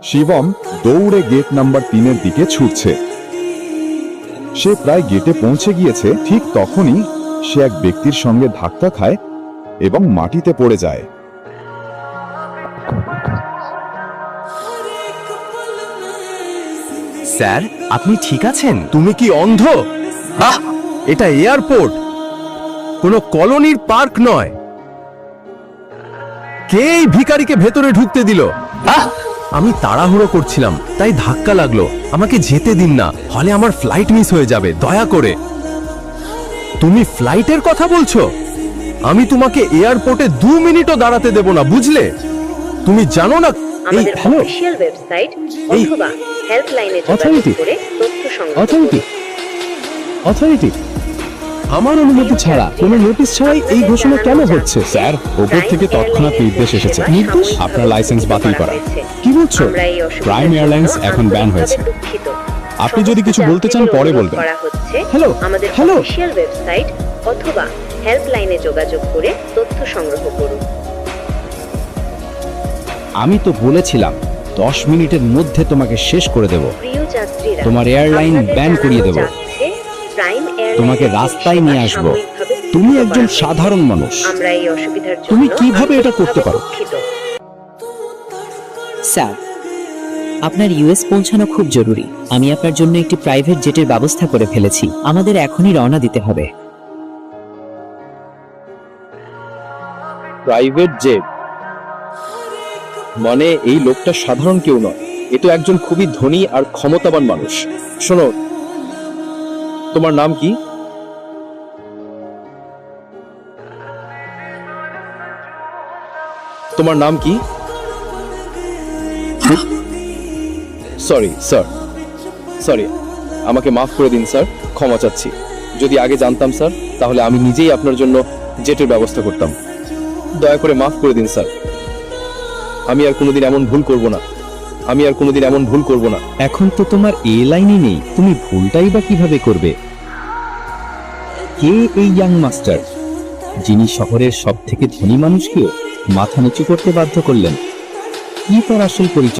শিবম দৌড়ে gate number 3-এর দিকে ছুটছে। সে প্রায় গেটে পৌঁছে গিয়েছে, ঠিক তখনই সে এক ব্যক্তির সঙ্গে ধাক্কা খায় এবং মাটিতে পড়ে যায়। স্যার, আপনি ঠিক আছেন? তুমি কি অন্ধ? এটা এয়ারপোর্ট, কোনো কলোনির পার্ক নয়। কে এই ভিখারিকে ভেতরে ঢুকতে দিল? আমি তাড়াহুড়ো করছিলাম, তাই ধাক্কা লাগলো। আমাকে যেতে দিন না, হলে আমার ফ্লাইট মিস হয়ে যাবে। দয়া করে। তুমি ফ্লাইটের কথা বলছো? আমি তোমাকে এয়ারপোর্টে 2 মিনিটও দাঁড়াতে দেব না, বুঝলে? তুমি জানো না আমাদের অফিশিয়াল ওয়েবসাইট অথবা হেল্পলাইনে যোগাযোগ করে তথ্য সংগ্রহ করুন। অথরিটি আমার অনুমতি ছাড়া, কোনো নোটিশ ছাড়াই এই ঘোষণা কেন হচ্ছে? স্যার, ওপর থেকে তৎক্ষণাৎ নির্দেশ এসেছে। নির্দেশ? আপনার লাইসেন্স বাতিল করা। কি বলছো? প্রাইম এয়ারলাইন্স এখন ব্যান হয়েছে। আপনি যদি কিছু বলতে চান পরে বলবেন। হ্যালো, আমাদের হ্যালো। অফিশিয়াল ওয়েবসাইট অথবা হেল্পলাইনে যোগাযোগ করে তথ্য সংগ্রহ করুন। আমি তো বলেছিলাম 10 মিনিটের মধ্যে তোমাকে শেষ করে দেব। প্রিয় যাত্রীরা, তোমার এয়ারলাইন আপনাদের ব্যান করিয়ে দেব। জানানো যাচ্ছে, প্রাইম এয়ারলাইন্স তোমাকে রাস্তায় নিয়ে আসবো। সাময়িকভাবে তুমি স্থগিত একজন করা হয়েছে। সাধারণ মানুষ। আমরা এই অসুবিধার জন্য তুমি কিভাবে এটা করতে পারো? দুঃখিত। স্যার, আপনার ইউএস পৌঁছানো খুব জরুরি। আমি আপনার জন্য একটি প্রাইভেট জেটের ব্যবস্থা করে ফেলেছি। আমাদের এখনই রওনা দিতে হবে। প্রাইভেট জেট মানে এই লোকটা সাধারণ কেউ নয়, এ তো একজন খুবই ধনী আর ক্ষমতাবান মানুষ। শোনো, তোমার নাম কি? তোমার নাম কি? সরি স্যার, সরি, আমাকে মাফ করে দিন স্যার, ক্ষমা চাচ্ছি। যদি আগে জানতাম স্যার, তাহলে আমি নিজেই আপনার জন্য জেটের ব্যবস্থা করতাম। দয়া করে মাফ করে দিন স্যার। আমি আর কোনোদিন এমন ভুল করব না। আমি আর কোনোদিন এমন ভুল করব না। এখন তো তোমার এ লাইনই নেই, তুমি ভুলটাই বা কিভাবে করবে? কে এই ইয়াং মাস্টার, যিনি শহরের সব থেকে ধনী মানুষকে মাথা নিচু করতে বাধ্য করলেন? কি তার আসল পরিচয়?